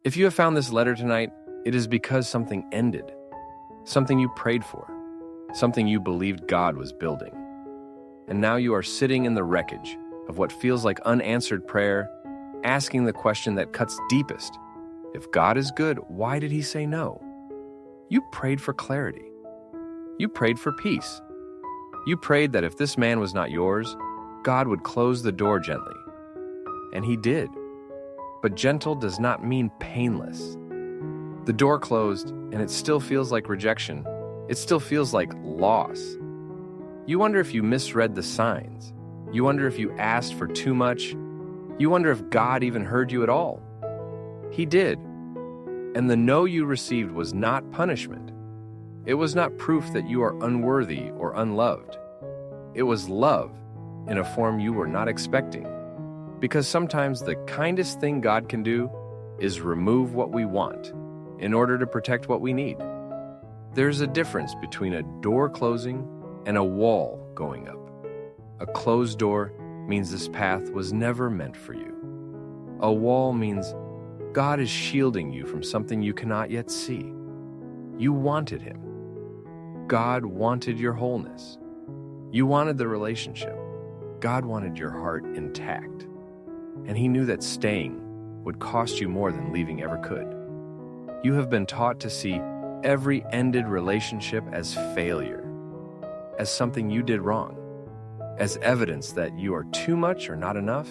If you have found this letter tonight, it is because something ended, something you prayed for, something you believed God was building. And now you are sitting in the wreckage of what feels like unanswered prayer, asking the question that cuts deepest. If God is good, why did he say no? You prayed for clarity. You prayed for peace. You prayed that if this man was not yours, God would close the door gently. And he did. But gentle does not mean painless. The door closed, and it still feels like rejection. It still feels like loss. You wonder if you misread the signs. You wonder if you asked for too much. You wonder if God even heard you at all. He did. And the no you received was not punishment. It was not proof that you are unworthy or unloved. It was love in a form you were not expecting. Because sometimes the kindest thing God can do is remove what we want in order to protect what we need. There's a difference between a door closing and a wall going up. A closed door means this path was never meant for you. A wall means God is shielding you from something you cannot yet see. You wanted him. God wanted your wholeness. You wanted the relationship. God wanted your heart intact. And he knew that staying would cost you more than leaving ever could. You have been taught to see every ended relationship as failure, as something you did wrong, as evidence that you are too much or not enough.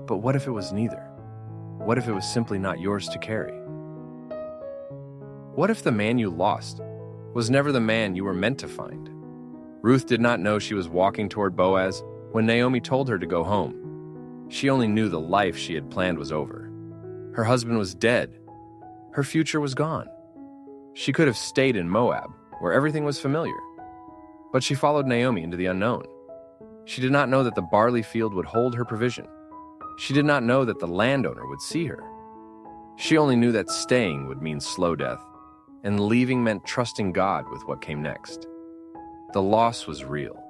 But what if it was neither? What if it was simply not yours to carry? What if the man you lost was never the man you were meant to find? Ruth did not know she was walking toward Boaz when Naomi told her to go home. She only knew the life she had planned was over. Her husband was dead. Her future was gone. She could have stayed in Moab, where everything was familiar. But she followed Naomi into the unknown. She did not know that the barley field would hold her provision. She did not know that the landowner would see her. She only knew that staying would mean slow death, and leaving meant trusting God with what came next. The loss was real,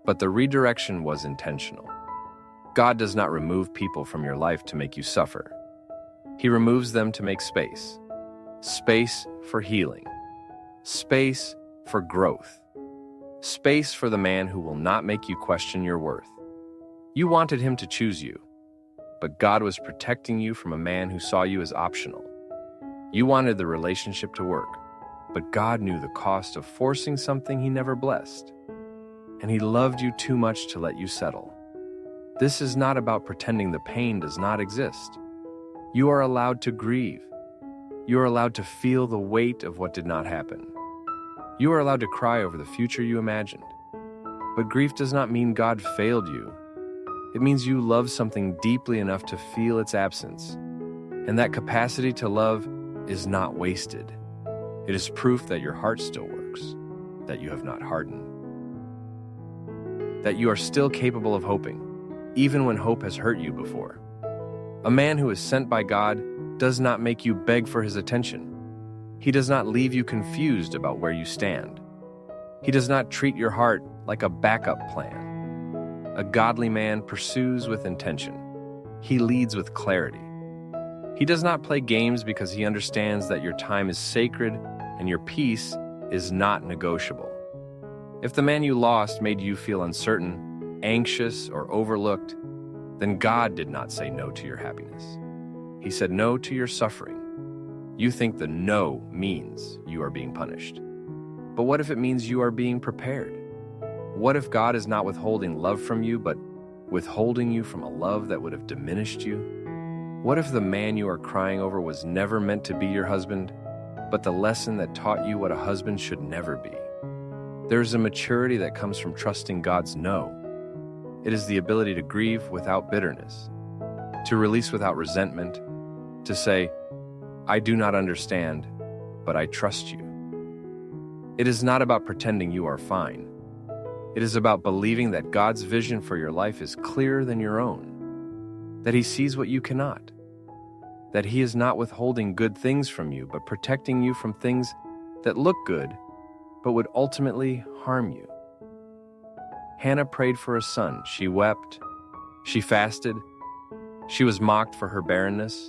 but the redirection was intentional. God does not remove people from your life to make you suffer. He removes them to make space. Space for healing. Space for growth. Space for the man who will not make you question your worth. You wanted him to choose you, but God was protecting you from a man who saw you as optional. You wanted the relationship to work, but God knew the cost of forcing something he never blessed. And he loved you too much to let you settle. This is not about pretending the pain does not exist. You are allowed to grieve. You are allowed to feel the weight of what did not happen. You are allowed to cry over the future you imagined. But grief does not mean God failed you. It means you love something deeply enough to feel its absence. And that capacity to love is not wasted. It is proof that your heart still works, that you have not hardened, that you are still capable of hoping, even when hope has hurt you before. A man who is sent by God does not make you beg for his attention. He does not leave you confused about where you stand. He does not treat your heart like a backup plan. A godly man pursues with intention. He leads with clarity. He does not play games because he understands that your time is sacred and your peace is not negotiable. If the man you lost made you feel uncertain, anxious, or overlooked, then God did not say no to your happiness. He said no to your suffering. You think the no means you are being punished. But what if it means you are being prepared? What if God is not withholding love from you, but withholding you from a love that would have diminished you? What if the man you are crying over was never meant to be your husband, but the lesson that taught you what a husband should never be? There is a maturity that comes from trusting God's no. It is the ability to grieve without bitterness, to release without resentment, to say, I do not understand, but I trust you. It is not about pretending you are fine. It is about believing that God's vision for your life is clearer than your own, that he sees what you cannot, that he is not withholding good things from you, but protecting you from things that look good, but would ultimately harm you. Hannah prayed for a son. She wept. She fasted. She was mocked for her barrenness.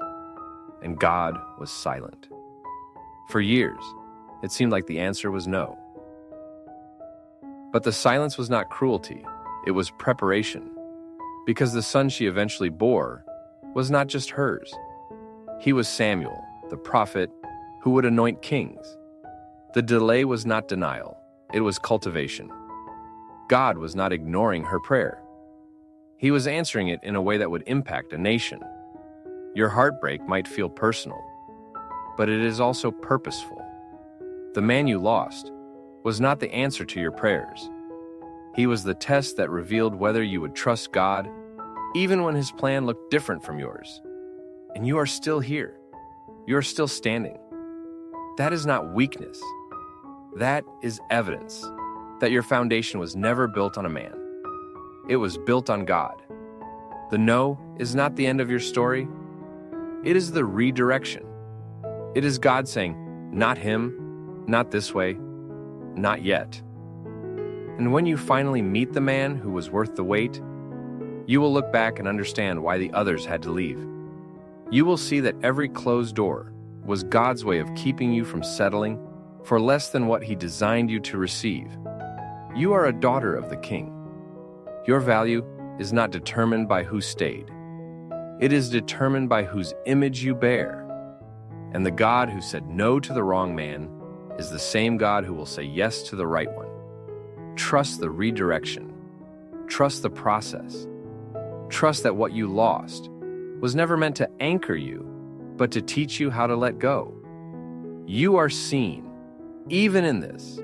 and God was silent. For years, it seemed like the answer was no. But the silence was not cruelty, it was preparation, because the son she eventually bore was not just hers. He was Samuel, the prophet, who would anoint kings. The delay was not denial, it was cultivation. God was not ignoring her prayer. He was answering it in a way that would impact a nation. Your heartbreak might feel personal, but it is also purposeful. The man you lost was not the answer to your prayers. He was the test that revealed whether you would trust God, even when his plan looked different from yours. And you are still here. You are still standing. That is not weakness. That is evidence that your foundation was never built on a man. It was built on God. The no is not the end of your story. It is the redirection. It is God saying, not him, not this way, not yet. And when you finally meet the man who was worth the wait, you will look back and understand why the others had to leave. You will see that every closed door was God's way of keeping you from settling for less than what he designed you to receive. You are a daughter of the King. Your value is not determined by who stayed. It is determined by whose image you bear. And the God who said no to the wrong man is the same God who will say yes to the right one. Trust the redirection. Trust the process. Trust that what you lost was never meant to anchor you, but to teach you how to let go. You are seen, even in this.